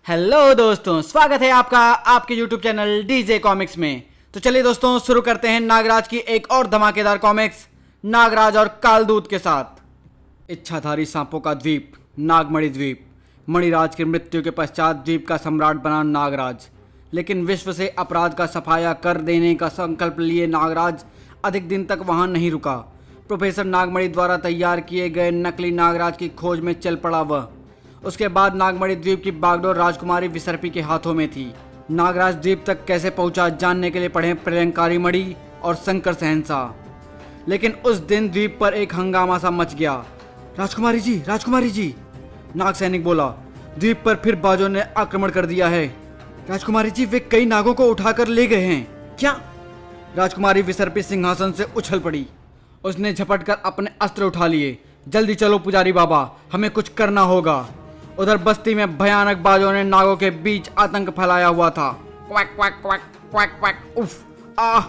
Hello दोस्तों, स्वागत है आपका आपके YouTube चैनल डीजे कॉमिक्स में। तो चलिए दोस्तों, शुरू करते हैं नागराज की एक और धमाकेदार कॉमिक्स नागराज और कालदूत के साथ। इच्छाधारी सांपों का द्वीप, नागमणि द्वीप। मणिराज की मृत्यु के पश्चात द्वीप का सम्राट बना नागराज, लेकिन विश्व से अपराध का सफाया कर देने का संकल्प लिए नागराज अधिक दिन तक वहां नहीं रुका। प्रोफेसर नागमणि द्वारा तैयार किए गए नकली नागराज की खोज में चल पड़ा वह। उसके बाद नागमणि द्वीप की बागडोर राजकुमारी विसर्पी के हाथों में थी। नागराज द्वीप तक कैसे पहुंचा जानने के लिए पढ़े प्रलयंकारी मणि और शंकर शहंशाह। लेकिन उस दिन द्वीप पर एक हंगामा सा मच गया। राजकुमारी जी, राजकुमारी जी, नाग सैनिक बोला, द्वीप पर फिर बाजों ने आक्रमण कर दिया है। राजकुमारी जी, वे कई नागों को उठाकर ले गए हैं। क्या? राजकुमारी विसर्पी सिंहासन से उछल पड़ी। उसने झपट कर अपने अस्त्र उठा लिए। जल्दी चलो पुजारी बाबा, हमें कुछ करना होगा। उधर बस्ती में भयानक बाजों ने नागों के बीच आतंक फैलाया हुआ था। Quack quack quack quack quack, उफ, आह।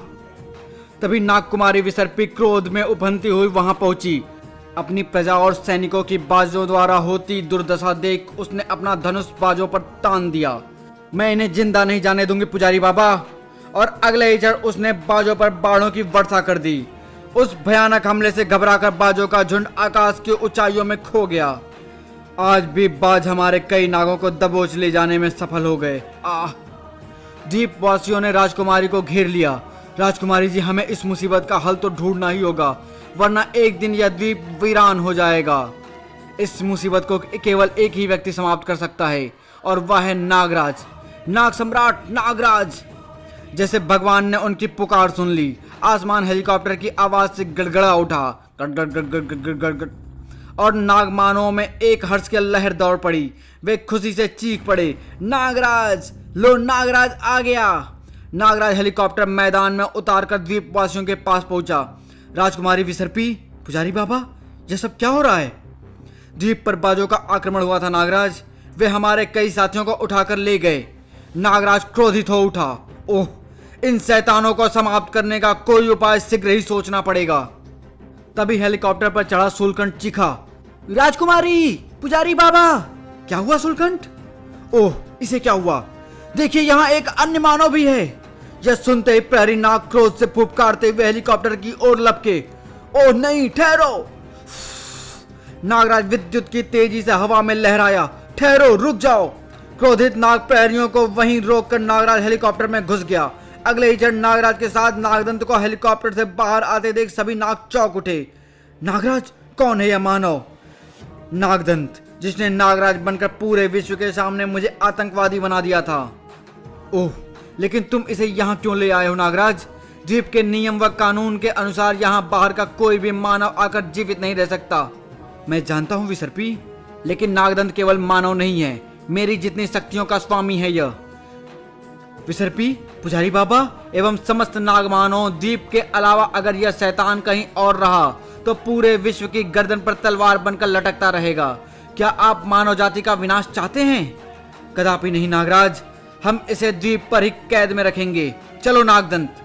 तभी नागकुमारी विसर्पी क्रोध में उफनती हुई वहां पहुंची। अपनी प्रजा और सैनिकों की बाजों द्वारा होती दुर्दशा देख उसने अपना धनुष बाजों पर तान दिया। मैं इन्हें जिंदा नहीं जाने दूंगी पुजारी बाबा। और अगले ही क्षण उसने बाजों पर बाणों की वर्षा कर दी। उस भयानक हमले से घबराकर बाजों का झुंड आकाश की ऊंचाइयों में खो गया। आज भी बाज हमारे कई नागों को दबोच ले जाने में सफल हो गए। द्वीपवासियों ने राजकुमारी को घेर लिया। राजकुमारी जी, हमें इस मुसीबत का हल तो ढूंढना ही होगा, वरना एक दिन यह द्वीप वीरान हो जाएगा। इस मुसीबत को केवल एक ही व्यक्ति समाप्त कर सकता है, और वह है नागराज, नाग सम्राट नागराज। जैसे भगवान ने उनकी पुकार सुन ली, आसमान हेलीकॉप्टर की आवाज से गड़गड़ा उठा। गड़ गड़ गड़ गड़ गड़ गड़ गड़, और नागमानों में एक हर्ष की लहर दौड़ पड़ी। वे खुशी से चीख पड़े, नागराज, लो नागराज आ गया। नागराज हेलीकॉप्टर मैदान में उतारकर द्वीपवासियों के पास पहुंचा। राजकुमारी विसर्पी, पुजारी बाबा, यह सब क्या हो रहा है? द्वीप पर बाजों का आक्रमण हुआ था नागराज, वे हमारे कई साथियों को उठाकर ले गए। नागराज क्रोधित हो उठा। ओह, इन शैतानों को समाप्त करने का कोई उपाय शीघ्र ही सोचना पड़ेगा। तभी हेलीकॉप्टर पर चढ़ा शूलकंठ चीखा, राजकुमारी, पुजारी बाबा। क्या हुआ शूलकंठ? ओह, इसे क्या हुआ? देखिए, यहाँ एक अन्य मानव भी है। यह सुनते ही प्रहरी नाग क्रोध से फुफकारते हुए हेलीकॉप्टर की ओर लपके। ओह नहीं, ठहरो। नागराज विद्युत की तेजी से हवा में लहराया। ठहरो, रुक जाओ। क्रोधित नाग प्रहरियों को वहीं रोककर नागराज हेलीकॉप्टर में घुस गया। अगले ही क्षण नागराज के साथ नागदंत को हेलीकॉप्टर से बाहर आते देख सभी नाग चौंक उठे। नागराज, कौन है यह मानव? नागदंत, जिसने नागराज बनकर पूरे विश्व के सामने मुझे आतंकवादी बना दिया था। ओह, लेकिन तुम इसे यहाँ क्यों ले आए हो नागराज? द्वीप के नियम व कानून के अनुसार यहाँ बाहर का कोई भी मानव आकर जीवित नहीं रह सकता। मैं जानता हूँ विसर्पी, लेकिन नागदंत केवल मानव नहीं है, मेरी जितनी शक्तियों का स्वामी है यह। विसर्पी, पुजारी बाबा एवं समस्त नागमानव, द्वीप के अलावा अगर यह शैतान कहीं और रहा तो पूरे विश्व की गर्दन पर तलवार बनकर लटकता रहेगा। क्या आप मानव जाति का विनाश चाहते हैं? कदापि नहीं नागराज, हम इसे द्वीप पर ही कैद में रखेंगे। चलो नागदंत।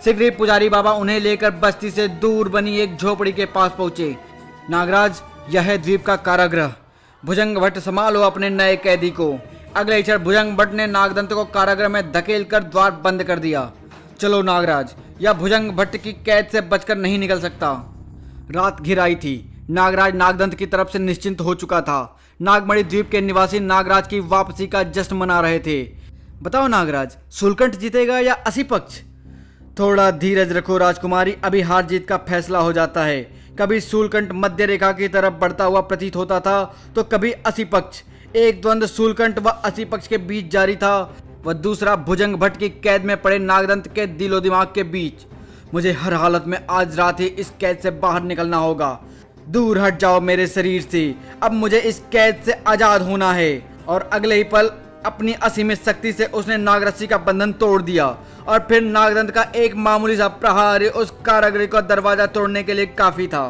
शीघ्र ही पुजारी बाबा उन्हें लेकर बस्ती से दूर बनी एक झोपड़ी के पास पहुंचे। नागराज, यह है द्वीप का कारागृह। भुजंग भट्ट, संभालो अपने नए कैदी को। अगले क्षण भुजंग भट्ट ने नागदंत को कारागृह में धकेल कर द्वार बंद कर दिया। चलो नागराज, यह भुजंग भट्ट की कैद से बचकर नहीं निकल सकता। रात घिर आई थी। नागराज नागदंत की तरफ से निश्चिंत हो चुका था। नागमणि द्वीप के निवासी नागराज की वापसी का जश्न मना रहे थे। बताओ नागराज, शूलकंठ जीतेगा या असी पक्ष? थोड़ा धीरज रखो राजकुमारी, अभी हार जीत का फैसला हो जाता है। कभी शूलकंठ मध्य रेखा की तरफ बढ़ता हुआ प्रतीत होता था, तो कभी असी पक्ष। एक द्वंद्व शूलकंठ व असी पक्ष के बीच जारी था, व दूसरा भुजंग भट्ट की कैद में पड़े नागदंत के दिलो दिमाग के बीच। मुझे हर हालत में आज रात ही इस कैद से बाहर निकलना होगा। दूर हट जाओ मेरे शरीर से, अब मुझे इस कैद से आजाद होना है। और अगले ही पल अपनी असीमित शक्ति से उसने नागरस्सी का बंधन तोड़ दिया, और फिर नागदंत का एक मामूली सा प्रहार उस कारागृह का दरवाजा तोड़ने के लिए काफी था।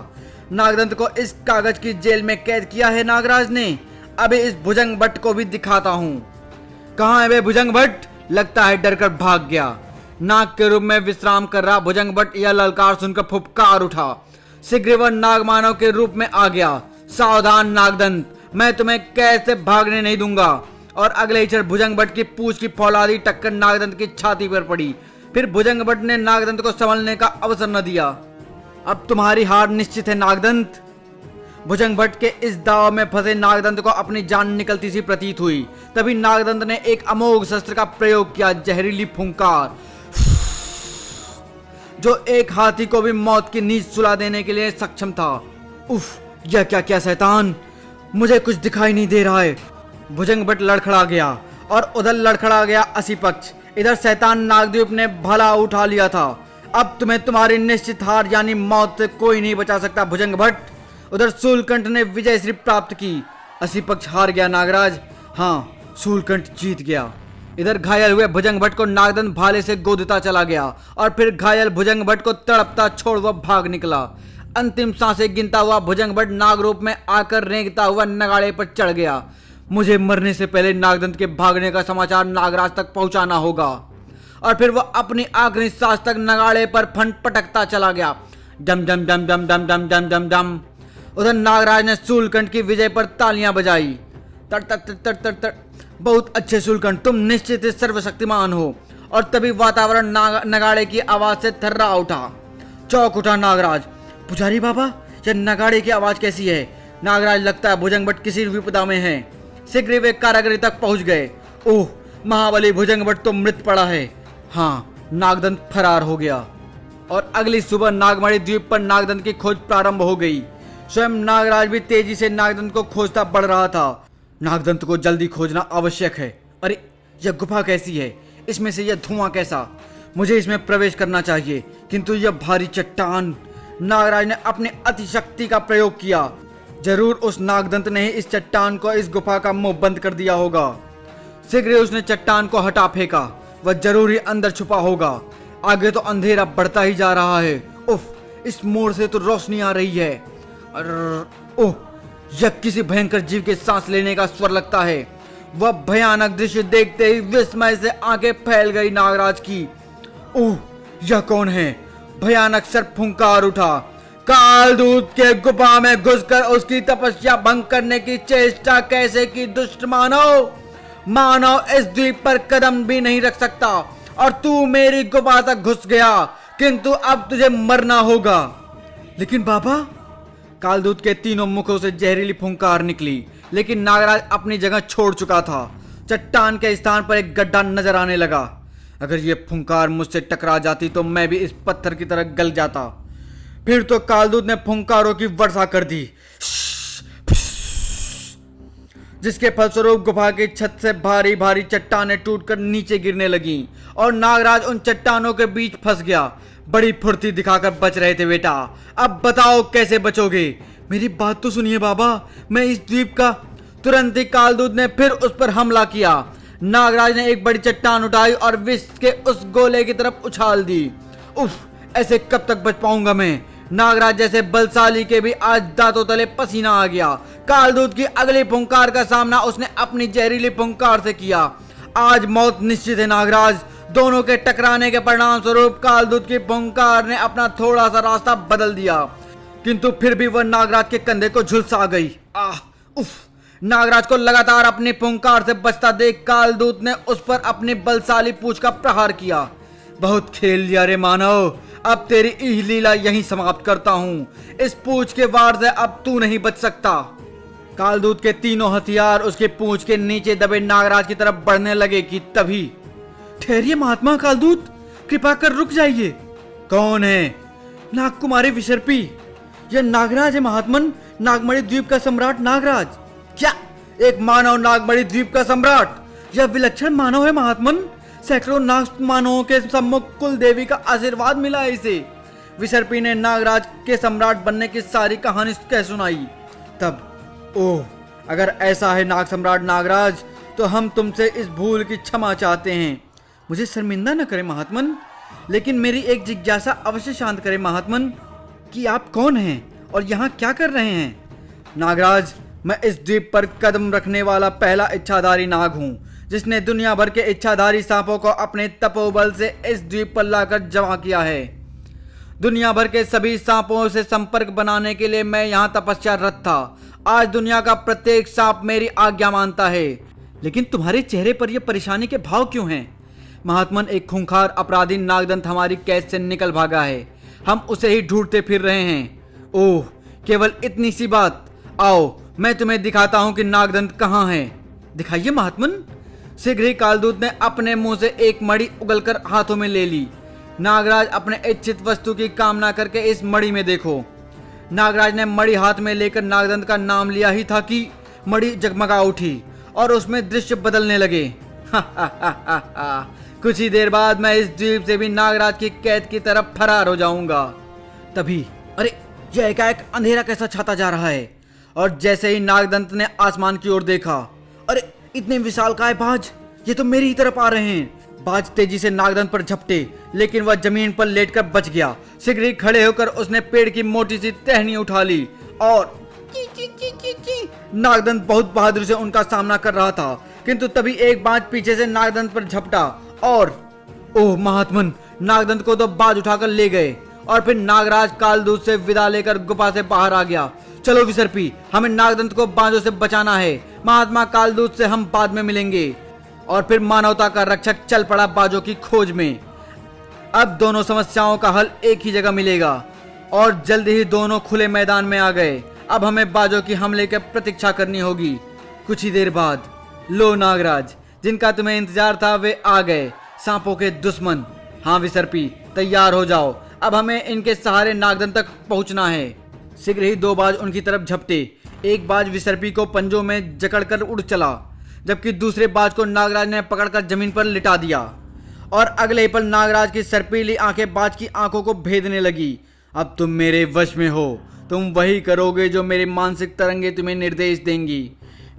नागदंत को इस कागज की जेल में कैद किया है नागराज ने। अभी इस भुजंग भट्ट को भी दिखाता हूँ। कहाँ है वे भुजंग भट्ट? लगता है डरकर भाग गया। नाग के रूप में विश्राम कर रहा भुजंग भट्ट यह ललकार सुनकर फुफकार उठा। शीघ्र वह नागमानव के रूप में आ गया। सावधान नागदंत, मैं तुम्हें कैद से भागने नहीं दूंगा। और अगले ही क्षण भुजंग भट्ट की पूंछ की फौलादी टक्कर नागदंत की छाती पर पड़ी। फिर भुजंग भट्ट ने नागदंत को संभलने का अवसर न दिया। अब तुम्हारी हार निश्चित है नागदंत। भुजंग भट्ट के इस दाव में फंसे नागदंत को अपनी जान निकलती सी प्रतीत हुई। तभी नागदंत ने एक अमोघ शस्त्र का प्रयोग किया, जहरीली फुंकार, जो एक हाथी को भी मौत की नींद सुला देने के लिए सक्षम था। उफ, यह क्या क्या शैतान, मुझे कुछ दिखाई नहीं दे रहा है। भुजंग भट्ट लड़खड़ा गया और उधर लड़खड़ा गया असीपक्ष। इधर शैतान नागद्वीप ने भला उठा लिया था। अब तुम्हें तुम्हारी निश्चित हार यानी मौत से कोई नहीं बचा सकता भुजंग भट्ट। उधर शूलकंठ ने विजय श्री प्राप्त की। असीपक्ष हार गया नागराज। हाँ, शूलकंठ जीत गया। इधर घायल हुए भुजंग भट्ट को नागदंत भाले से गोदता चला गया और फिर घायल भुजंग भट्ट को तड़पता छोड़ वह भाग निकला। अंतिम सांसें गिनता हुआ भुजंग भट्ट नाग रूप में आकर रेंगता हुआ नगाड़े पर चढ़ गया। मुझे मरने से पहले नागदंत के भागने का समाचार नागराज तक पहुंचाना होगा। और फिर वह अपनी आखिरी सांस तक नगाड़े पर फन पटकता चला गया। डम डम डम डम डम डम डम डम डम। उधर नागराज ने शूलकंठ की विजय पर तालियां बजाई। तड़ तड़ तड़ तड़ तड़। बहुत अच्छे शूलकंठ, तुम निश्चित ही सर्वशक्तिमान हो। और तभी वातावरण नगाड़े की आवाज से थर्रा उठा। चौंक उठा नागराज। पुजारी बाबा, यह नगाड़े की आवाज कैसी है? नागराज, लगता है भुजंग भट्ट किसी विपदा में है। शीघ्र वे कारागृह तक पहुंच गए। ओह, महाबली भुजंग भट्ट तो मृत पड़ा है। हाँ, नागदंत फरार हो गया। और अगली सुबह नागमणि द्वीप पर नागदंत की खोज प्रारंभ हो गई। स्वयं नागराज भी तेजी से नागदंत को खोजता बढ़ रहा था। नागदंत को जल्दी खोजना आवश्यक है। अरे, यह गुफा कैसी है? इसमें से यह धुआं कैसा? मुझे इसमें प्रवेश करना चाहिए, किंतु यह भारी चट्टान। नागराज ने अपनी अतिशक्ति का प्रयोग किया। जरूर उस नागदंत ने ही इस चट्टान को इस गुफा का मुंह बंद कर दिया होगा। शीघ्र उसने चट्टान को हटा फेंका। वह जरूर ही अंदर छुपा होगा। आगे तो अंधेरा बढ़ता ही जा रहा है। उफ, इस मोड़ से तो रोशनी आ रही है। ओह, यह किसी भयंकर जीव के सांस लेने का स्वर लगता है। वह भयानक दृश्य देखते ही विस्मय से आंखें फैल गई नागराज की। ओह, यह कौन है? भयानक सर्प फुंकार उठा। कालदूत के गुफा में घुसकर उसकी तपस्या भंग करने की चेष्टा कैसे की दुष्ट मानव! मानव इस द्वीप पर कदम भी नहीं रख सकता और तू मेरी गुफा तक घुस गया, किंतु अब तुझे मरना होगा। लेकिन बाबा, कालदूत के तीनों मुखों से जहरीली फुंकार निकली, लेकिन नागराज अपनी जगह छोड़ चुका था। चट्टान के स्थान पर एक गड्ढा नजर आने लगा। अगर यह फुंकार मुझसे टकरा जाती तो मैं भी इस पत्थर की तरह गल जाता। फिर तो कालदूत ने फुंकारों की वर्षा कर दी, जिसके फलस्वरूप गुफा की छत से भारी भारी चट्टानें टूटकर नीचे गिरने लगीं और नागराज उन चट्टानों के बीच फंस गया। बड़ी फुर्ती दिखाकर बच रहे थे बेटा। अब बताओ कैसे बचोगे? मेरी बात तो सुनिए बाबा, मैं इस द्वीप का। तुरंत ही कालदूत ने फिर उस पर हमला किया। नागराज ने एक बड़ी चट्टान उठाई और विष के उस गोले की तरफ उछाल दी। उफ, ऐसे कब तक बच पाऊंगा मैं? नागराज जैसे बलशाली के भी आज दांतों तले पसीना आ गया। कालदूत की अगली फुंकार का सामना उसने अपनी जहरीली फुंकार से किया। आज मौत निश्चित है नागराज। दोनों के टकराने के परिणाम स्वरूप कालदूत की फुंकार ने अपना थोड़ा सा रास्ता बदल दिया, किंतु फिर भी वह नागराज के कंधे को झुलसा गई। आह, उफ! नागराज को लगातार अपनी फुंकार से बचता देख कालदूत ने उस पर अपनी बलशाली पूंछ का प्रहार किया। बहुत खेल लिया रे मानव, अब तेरी इह लीला यहीं समाप्त करता हूं। इस पूंछ के वार से अब तू नहीं बच सकता। कालदूत के तीनों हथियार उसके पूंछ के नीचे दबे नागराज की तरफ बढ़ने लगे कि तभी, ठहरिए महात्मा कालदूत, कृपा कर रुक जाइए। कौन है? नागकुमारी विसर्पी। यह नागराज है महात्मन, नागमणि द्वीप का सम्राट नागराज। क्या? एक मानव नागमणि द्वीप का सम्राट? यह विलक्षण मानव है महात्मन। सैकड़ों नाग मानवों के सम्मुख कुल देवी का आशीर्वाद मिला है इसे। विसर्पी ने नागराज के सम्राट बनने की सारी कहानी कह सुनाई। तब, ओह, अगर ऐसा है नाग सम्राट नागराज, तो हम तुमसे इस भूल की क्षमा चाहते हैं। मुझे शर्मिंदा न करें महात्मन, लेकिन मेरी एक जिज्ञासा अवश्य शांत करें महात्मन, कि आप कौन हैं और यहाँ क्या कर रहे हैं? नागराज, मैं इस द्वीप पर कदम रखने वाला पहला इच्छाधारी नाग हूँ, जिसने दुनिया भर के इच्छाधारी सांपों को अपने तपोबल से इस द्वीप पर लाकर जमा किया है। दुनिया भर के सभी सांपों से संपर्क बनाने के लिए मैं यहाँ तपस्यारत था। आज दुनिया का प्रत्येक सांप मेरी आज्ञा मानता है, लेकिन तुम्हारे चेहरे पर यह परेशानी के भाव क्यों हैं? महात्मन, एक खूंखार अपराधी नागदंत हमारी कैद से निकल भागा है। हम उसे ही ढूंढते फिर रहे हैं। ओह, केवल इतनी सी बात। आओ, मैं तुम्हें दिखाता हूं कि नागदंत कहाँ है। दिखाइए महात्मन। शीघ्र ही कालदूत ने अपने मुंह से एक मणि उगलकर हाथों में ले ली। नागराज, अपने इच्छित वस्तु की कामना करके इस मणि में देखो। नागराज ने मणि हाथ में लेकर नागदंत का नाम लिया ही था कि मणि जगमगा उठी और उसमें दृश्य बदलने लगे। कुछ ही देर बाद मैं इस द्वीप से भी नागराज की कैद की तरफ फरार हो जाऊंगा। तभी अरे, यह एकाएक अंधेरा कैसा छाता जा रहा है। और जैसे ही नागदंत ने आसमान की ओर देखा, अरे इतने विशालकाय बाज, ये तो मेरी ही तरफ आ रहे हैं। बाज तेजी से नागदंत पर झपटे, लेकिन वह जमीन पर लेटकर बच गया। शीघ्र ही खड़े होकर उसने पेड़ की मोटी सी टहनी उठा ली और ची ची ची ची ची। नागदंत बहुत बहादुरी से उनका सामना कर रहा था, किंतु तभी एक बाज पीछे से नागदंत पर झपटा और ओह महात्मन, नागदंत को तो बाज उठाकर ले गए। और फिर नागराज कालदूत से विदा लेकर गुफा से बाहर आ गया। चलो विसर्पी, हमें नागदंत को बाजों से बचाना है। महात्मा कालदूत से हम बाद में मिलेंगे। और फिर मानवता का रक्षक चल पड़ा बाजों की खोज में। अब दोनों समस्याओं का हल एक ही जगह मिलेगा और जल्द ही दोनों खुले मैदान में आ गए। अब हमें बाजों की हमले की प्रतीक्षा करनी होगी। कुछ ही देर बाद लो नागराज, जिनका तुम्हें इंतजार था वे आ गए, सांपों के दुश्मन। हाँ विसर्पी, तैयार हो जाओ, अब हमें इनके सहारे नागदंत तक पहुंचना है। शीघ्र ही दो बाज उनकी तरफ झपटे। एक बाज विसर्पी को पंजों में जकड़कर उड़ चला, जबकि दूसरे बाज को नागराज ने पकड़कर जमीन पर लिटा दिया। और अगले ही पल नागराज की सर्पीली आंखें बाज की आंखों को भेदने लगी। अब तुम मेरे वश में हो, तुम वही करोगे जो मेरी मानसिक तरंगे तुम्हें निर्देश देंगी।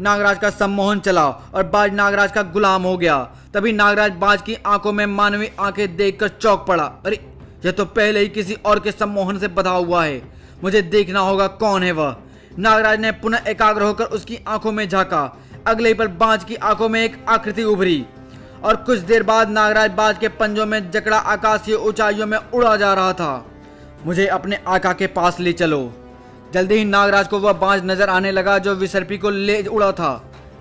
नागराज का सम्मोहन चला और बाज नागराज का गुलाम हो गया। तभी नागराज बाज की आंखों में मानवीय आंखें देखकर चौंक पड़ा। अरे, यह तो पहले ही किसी और के सम्मोहन से बधा हुआ है। मुझे देखना होगा कौन है वह। नागराज ने पुनः एकाग्र होकर उसकी आंखों में झांका। अगले ही पल बाज की आंखों में एक आकृति उभरी और कुछ देर बाद नागराज बाज के पंजों में जकड़ा आकाशीय ऊंचाइयों में उड़ा जा रहा था। मुझे अपने आका के पास ले चलो। जल्दी ही नागराज को वह बाज नजर आने लगा जो विसर्पी को ले उड़ा था।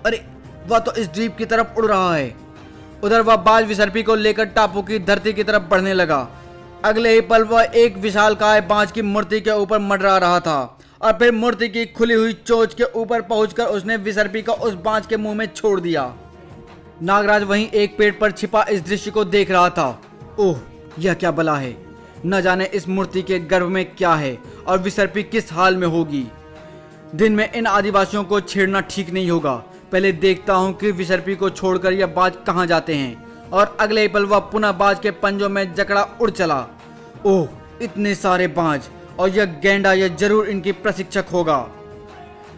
अरे, वह तो इस द्वीप की तरफ उड़ रहा है। उधर वह बाज विसर्पी को लेकर टापू की धरती की तरफ बढ़ने लगा। अगले ही पल वह एक विशालकाय बाज की मूर्ति के ऊपर मंडरा रहा था और फिर मूर्ति की खुली हुई चोंच के ऊपर पहुंचकर उसने विसर्पी को उस बाज के मुंह में छोड़ दिया। नागराज वहीं एक पेड़ पर छिपा इस दृश्य को देख रहा था। ओह, यह क्या बला है। न जाने इस मूर्ति के गर्भ में क्या है और विसर्पी किस हाल में होगी। दिन में इन आदिवासियों को छेड़ना ठीक नहीं होगा। पहले देखता हूं कि विसर्पी को छोड़कर यह बाज कहां जाते हैं। और अगले ही पल वह पुनः बाज के पंजों में जकड़ा उड़ चला। ओह, इतने सारे बाज, और यह गेंडा, यह जरूर इनकी प्रशिक्षक होगा।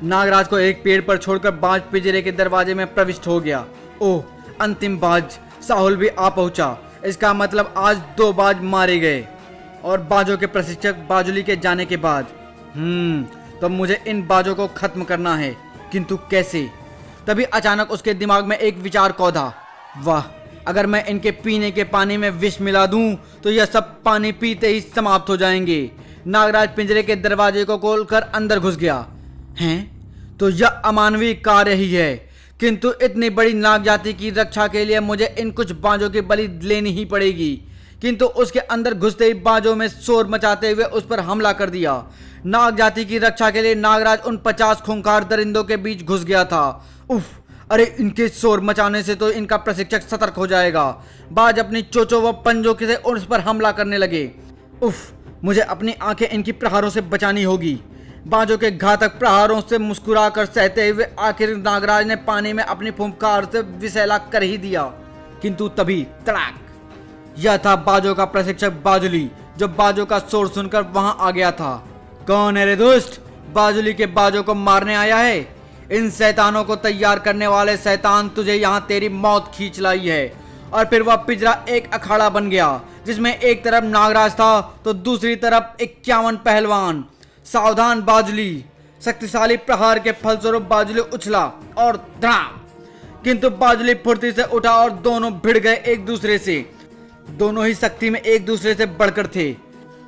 नागराज को एक पेड़ पर छोड़कर बाज पिंजरे के दरवाजे में प्रविष्ट हो गया। ओह, अंतिम बाज साहुल भी आ पहुंचा। इसका मतलब आज दो बाज मारे गए और बाजों के प्रशिक्षक बाजुली के जाने के बाद। तो मुझे इन बाजों को खत्म करना है, किंतु कैसे? तभी अचानक उसके दिमाग में एक विचार कौधा। वाह, अगर मैं इनके पीने के पानी में विष मिला दूं तो यह सब पानी पीते ही समाप्त हो जाएंगे। नागराज पिंजरे के दरवाजे को खोलकर अंदर घुस गया। हैं? तो यह अमानवीय कार्य ही है, किंतु इतनी बड़ी नाग जाति की रक्षा के लिए मुझे इन कुछ बाजों की बलि लेनी ही पड़ेगी। किंतु उसके अंदर घुसते ही बाजों में शोर मचाते हुए उस पर हमला कर दिया। नाग जाति की रक्षा के लिए नागराज उन 50 खूंखार दरिंदों के बीच घुस गया था। उफ, अरे इनके शोर मचाने से तो इनका प्रशिक्षक सतर्क हो जाएगा। बाज अपनी चोचों व पंजों से उस पर हमला करने लगे। उफ, मुझे अपनी आंखें इनकी प्रहारों से बचानी होगी। बाजों के घातक प्रहारों से मुस्कुराकर सहते हुए आखिर नागराज ने पानी में अपनी फुंकार से विषैला कर ही दिया। किंतु तभी तड़ाक, यह था बाजों का प्रशिक्षक बाजुली, जो बाजों का शोर सुनकर वहां आ गया था। कौन है रे दुष्ट? बाजुली के बाजों को मारने आया है? इन शैतानों को तैयार करने वाले शैतान, तुझे यहाँ तेरी मौत खींच लाई है। और फिर वह पिंजरा एक अखाड़ा बन गया, जिसमें एक तरफ नागराज था तो दूसरी तरफ 51 पहलवान। सावधान बाजुली। शक्तिशाली प्रहार के फलस्वरूप बाजुली उछला और धड़ाम, किंतु बाजुली फुर्ती से उठा और दोनों भिड़ गए एक दूसरे से। दोनों ही शक्ति में एक दूसरे से बढ़कर थे।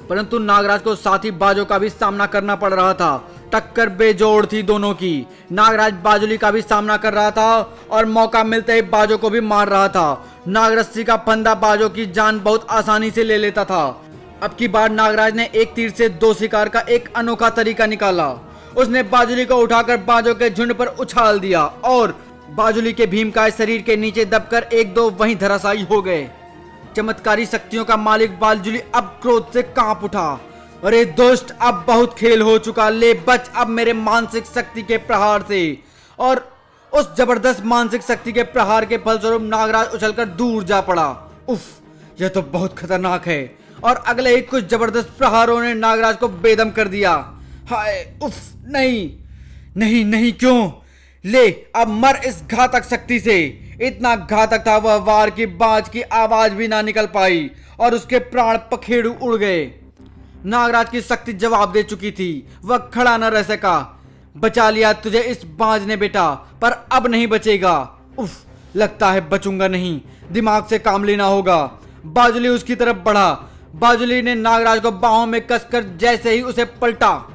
परंतु नागराज को साथी बाजों का भी सामना करना पड़ रहा था। टक्कर बेजोड़ थी दोनों की। नागराज बाजुली का भी सामना कर रहा था और मौका मिलते ही बाजों को भी मार रहा था। नागरस्सी का फंदा बाजों की जान बहुत आसानी से ले लेता था। अब की बार नागराज ने एक तीर से दो शिकार का एक अनोखा तरीका निकाला। उसने बाजुली को उठाकर बाजों के झुंड पर उछाल दिया और बाजुली के भीमकाय शरीर के नीचे दबकर एक दो वहीं धराशायी हो गए। चमत्कारी शक्तियों का मालिक बाजुली अब क्रोध से कांप उठा। अरे दुष्ट, अब बहुत खेल हो चुका, ले बच अब मेरे मानसिक शक्ति के प्रहार से। और उस जबरदस्त मानसिक शक्ति के प्रहार के फलस्वरूप नागराज उछलकर दूर जा पड़ा। उफ, यह तो बहुत खतरनाक है। और अगले ही कुछ जबरदस्त प्रहारों ने नागराज को बेदम कर दिया। हाय उफ, नहीं नहीं नहीं, क्यों? ले अब मर इस घातक शक्ति से। इतना घातक था वह वार की बाज की आवाज भी ना निकल पाई और उसके प्राण पखेरु उड़ गए। नागराज की शक्ति जवाब दे चुकी थी। वह खड़ा न रह सका। बचा लिया तुझे इस बाज ने बेटा, पर अब नहीं बचेगा। उफ, लगता है बचूंगा नहीं। दिमाग से काम लेना होगा। बाजुली उसकी तरफ बढ़ा। बाजुली ने नागराज को बाहों में कसकर जैसे ही उसे पलटा,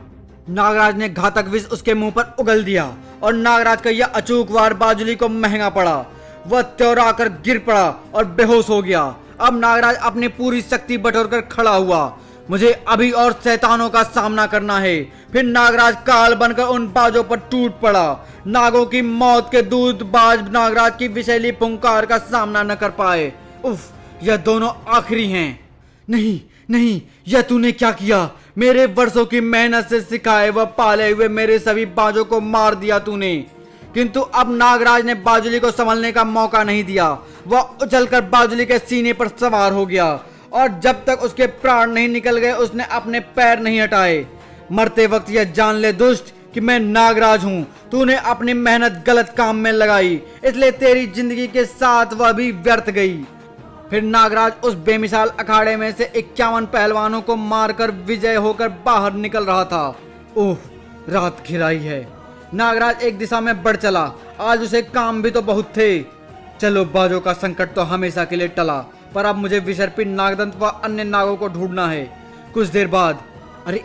नागराज ने घातक विष उसके मुंह पर उगल दिया और नागराज का यह अचूक वार बाजुली को महंगा पड़ा। वह त्योरा कर गिर पड़ा और बेहोश हो गया। अब नागराज अपनी पूरी शक्ति बटोरकर खड़ा हुआ। मुझे अभी और शैतानों का सामना करना है। फिर नागराज काल बनकर उन बाजों पर टूट पड़ा। नागों की मौत के दूत बाज नागराज की विषैली फुंकार का सामना न कर पाए। उफ, यह दोनों आखिरी हैं। नहीं नहीं, यह तूने क्या किया? मेरे वर्षों की मेहनत से सिखाए व पाले हुए मेरे सभी बाजों को मार दिया तूने। किंतु अब नागराज ने बाजुली को संभलने का मौका नहीं दिया। वह उछलकर बाजुली के सीने पर सवार हो गया और जब तक उसके प्राण नहीं निकल गए उसने अपने पैर नहीं हटाए। मरते वक्त यह जान ले दुष्ट कि मैं नागराज हूँ। तूने अपनी मेहनत गलत काम में लगाई, इसलिए तेरी जिंदगी के साथ वह भी व्यर्थ गई। फिर नागराज उस बेमिसाल अखाड़े में से 51 पहलवानों को मारकर विजय होकर बाहर निकल रहा था। ओह, रात घिराई है। नागराज एक दिशा में बढ़ चला। आज उसे काम भी तो बहुत थे। चलो, बाजों का संकट तो हमेशा के लिए टला, पर अब मुझे विसर्पी नागदंत व अन्य नागों को ढूंढना है। कुछ देर बाद, अरे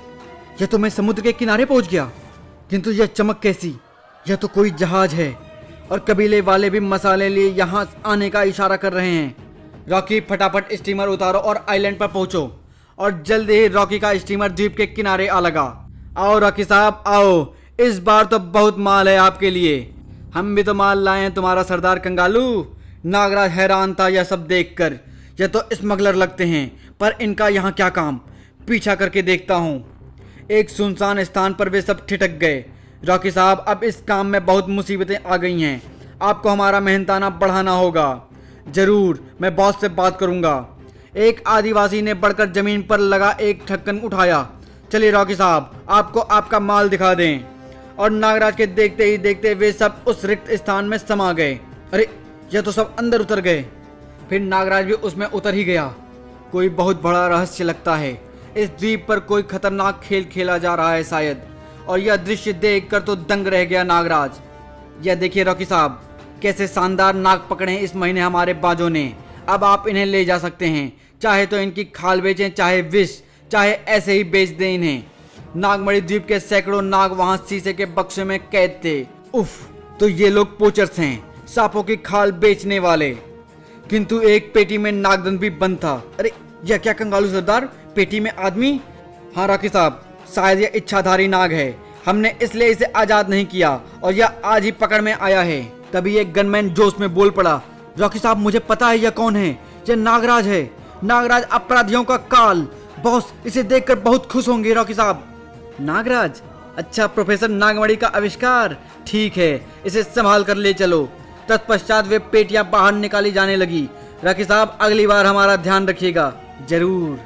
यह तो मैं समुद्र के किनारे पहुंच गया। किंतु यह चमक कैसी? यह तो कोई जहाज है और कबीले वाले भी मसाले लिए यहाँ आने का इशारा कर रहे हैं। रॉकी, फटाफट स्टीमर उतारो और आइलैंड पर पहुंचो। और जल्दी ही रॉकी का स्टीमर द्वीप के किनारे आ लगा। आओ रॉकी साहब आओ, इस बार तो बहुत माल है आपके लिए। हम भी तो माल लाए हैं तुम्हारा सरदार कंगालू। नागराज हैरान था यह सब देखकर। यह तो स्मगलर लगते हैं, पर इनका यहाँ क्या काम? पीछा करके देखता हूँ। एक सुनसान स्थान पर वे सब ठिठक गए। रॉकी साहब, अब इस काम में बहुत मुसीबतें आ गई हैं। आपको हमारा मेहनताना बढ़ाना होगा। जरूर, मैं बॉस से बात करूंगा। एक आदिवासी ने बढ़कर जमीन पर लगा एक ढक्कन उठाया। चलिए रॉकी साहब, आपको आपका माल दिखा दें। और नागराज के देखते ही देखते वे सब उस रिक्त स्थान में समा गए। अरे, यह तो सब अंदर उतर गए। फिर नागराज भी उसमें उतर ही गया। कोई बहुत बड़ा रहस्य लगता है। इस द्वीप पर कोई खतरनाक खेल खेला जा रहा है शायद। और यह दृश्य देखकर तो दंग रह गया नागराज। यह देखिए रॉकी साहब, कैसे शानदार नाग पकड़े इस महीने हमारे बाजों ने। अब आप इन्हें ले जा सकते हैं। चाहे तो इनकी खाल बेचें, चाहे विष, चाहे ऐसे ही बेच दें इन्हें। नागमणि द्वीप के सैकड़ों नाग वहां शीशे के बक्से में कैद थे। उफ, तो ये लोग पोचर्स हैं, सांपों की खाल बेचने वाले। किंतु एक पेटी में नागदंत भी बंद था। अरे, यह क्या कंगालू सरदार, पेटी में आदमी? हाँ रॉकी साहब, शायद यह इच्छाधारी नाग है। हमने इसलिए इसे आजाद नहीं किया और यह आज ही पकड़ में आया है। तभी एक गनमैन जोश में बोल पड़ा, रॉकी साहब मुझे पता है यह कौन है। यह नागराज है। नागराज अपराधियों का काल। बॉस इसे देखकर बहुत खुश होंगे रॉकी साहब। नागराज? अच्छा, प्रोफेसर नागमणि का आविष्कार। ठीक है, इसे संभाल कर ले चलो। तत्पश्चात वे पेटियां बाहर निकाली जाने लगी। रॉकी साहब, अगली बार हमारा ध्यान रखिएगा। जरूर।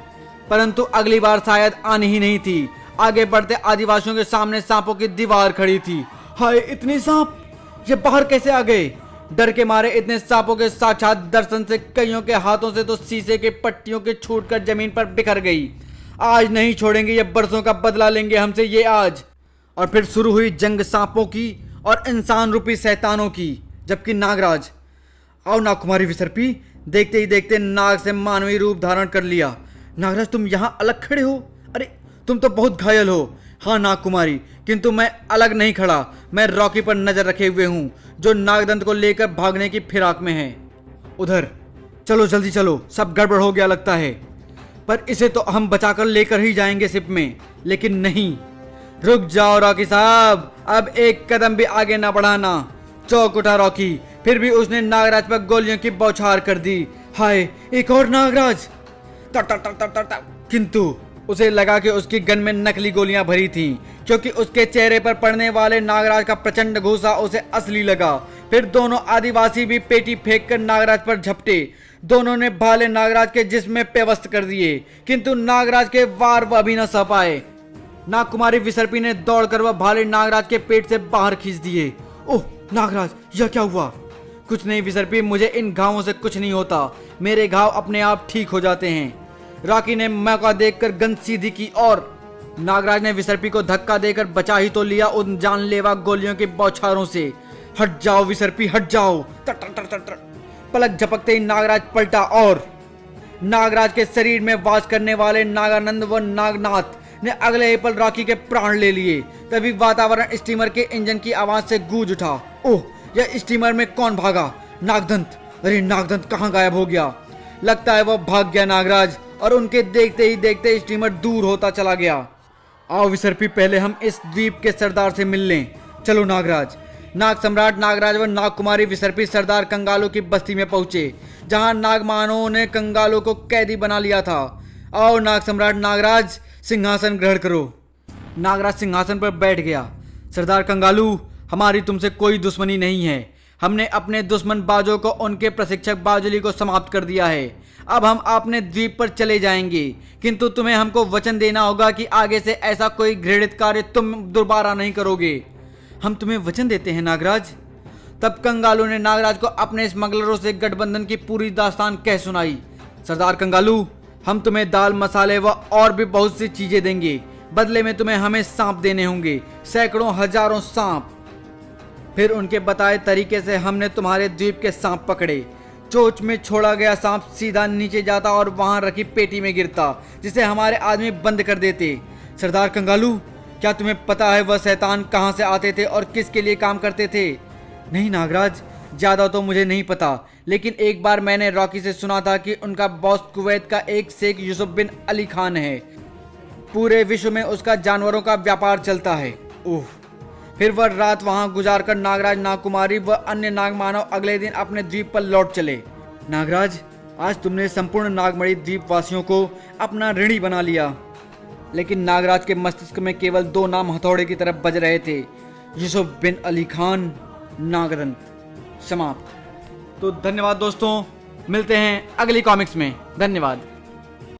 परंतु अगली बार शायद आनी ही नहीं थी। आगे बढ़ते आदिवासियों के सामने सांपों की दीवार खड़ी थी। हाय, इतने सांप! ये बाहर कैसे आ गए? डर के मारे इतने सांपों के साक्षात दर्शन से कईयों के हाथों से तो शीशे के पट्टियों के छूटकर जमीन पर बिखर गई। आज नहीं छोड़ेंगे, ये बरसों का बदला लेंगे हमसे ये आज। और फिर शुरू हुई जंग सांपों की और इंसान रूपी शैतानों की। जबकि नागराज, आओ नाग कुमारी विसर्पी। देखते ही देखते नाग से मानवीय रूप धारण कर लिया। नागराज तुम यहाँ अलग खड़े हो? अरे तुम तो बहुत घायल हो। हाँ नागकुमारी, किंतु मैं अलग नहीं खड़ा। मैं रॉकी पर नजर रखे हुए हूँ, जो नागदंत को लेकर भागने की फिराक में है। उधर चलो, जल्दी चलो, सब गड़बड़ हो गया लगता है। पर इसे तो हम बचाकर लेकर ही जाएंगे शिप में। लेकिन नहीं, रुक जाओ रॉकी साहब, अब एक कदम भी आगे ना बढ़ाना। चौक उठा रॉकी। फिर भी उसने नागराज पर गोलियों की बौछार कर दी। हाय, एक और नागराज। टर टर टर टर टर टर। किंतु उसे लगा कि उसकी गन में नकली गोलियां भरी थीं, क्योंकि उसके चेहरे पर पड़ने वाले नागराज का प्रचंड गुस्सा उसे असली लगा। फिर दोनों आदिवासी भी पेटी फेंककर नागराज पर झपटे। दोनों ने भाले नागराज के जिस्म में पेवस्त कर दिए, किंतु नागराज के वार वह भी न सह पाए। नागकुमारी विसर्पी ने दौड़कर वह भाले नागराज के पेट से बाहर खींच दिए। ओह नागराज, यह क्या हुआ? कुछ नहीं विसर्पी, मुझे इन घावों से कुछ नहीं होता। मेरे घाव अपने आप ठीक हो जाते हैं। रॉकी ने मौका देखकर गन सीधी की और नागराज ने विसर्पी को धक्का देकर बचा ही तो लिया उन जानलेवा गोलियों की बौछारों से। हट जाओ विसर्पी, हट जाओ। टर टर टर टर टर। पलक झपकते ही नागराज पलटा और नागराज के शरीर में वास करने वाले नागानंद व नागनाथ ने अगले ही पल रॉकी के प्राण ले लिए। तभी वातावरण स्टीमर के इंजन की आवाज से गूंज उठा। ओह, यह स्टीमर में कौन भागा? नागदंत। अरे नागदंत कहाँ गायब हो गया? लगता है वह भाग गया नागराज। और उनके देखते ही देखते स्टीमर दूर होता चला गया। आओ विसर्पी, पहले हम इस द्वीप के सरदार से मिल लें। चलो नागराज। नाग सम्राट नागराज व नागकुमारी विसर्पी सरदार कंगालों की बस्ती में पहुंचे, जहां नागमानवों ने कंगालों को कैदी बना लिया था। आओ नाग सम्राट नागराज, सिंहासन ग्रहण करो। नागराज सिंहासन पर बैठ गया। सरदार कंगालू, हमारी तुमसे कोई दुश्मनी नहीं है। हमने अपने दुश्मन बाजों को, उनके प्रशिक्षक बाजुली को समाप्त कर दिया है। अब हम अपने द्वीप पर चले जाएंगे, किंतु तुम्हें हमको वचन देना होगा कि आगे से ऐसा कोई घृणित कार्य तुम दोबारा नहीं करोगे। हम तुम्हें वचन देते हैं नागराज। तब कंगालू ने नागराज को अपने स्मगलरों से गठबंधन की पूरी दास्तान कह सुनाई। सरदार कंगालू, हम तुम्हें दाल, मसाले व और भी बहुत सी चीजें देंगे। बदले में तुम्हें हमें सांप देने होंगे, सैकड़ों हजारों सांप। फिर उनके बताए तरीके से हमने तुम्हारे द्वीप के सांप पकड़े। चोंच में छोड़ा गया सांप सीधा नीचे जाता और वहां रखी पेटी में गिरता, जिसे हमारे आदमी बंद कर देते। सरदार कंगालू, क्या तुम्हें पता है वह शैतान कहां से आते थे और किसके लिए काम करते थे? नहीं नागराज, ज्यादा तो मुझे नहीं पता, लेकिन एक बार मैंने रॉकी से सुना था कि उनका बॉस कुवैत का एक शेख यूसुफ बिन अली खान है। पूरे विश्व में उसका जानवरों का व्यापार चलता है। ओह। फिर वह रात वहां गुजारकर नागराज, नागकुमारी व अन्य नागमानव अगले दिन अपने द्वीप पर लौट चले। नागराज, आज तुमने संपूर्ण नागमणि द्वीप वासियों को अपना ऋणी बना लिया। लेकिन नागराज के मस्तिष्क में केवल दो नाम हथौड़े की तरफ बज रहे थे, यूसुफ बिन अली खान, नागदंत। समाप्त। तो धन्यवाद दोस्तों, मिलते हैं अगली कॉमिक्स में। धन्यवाद।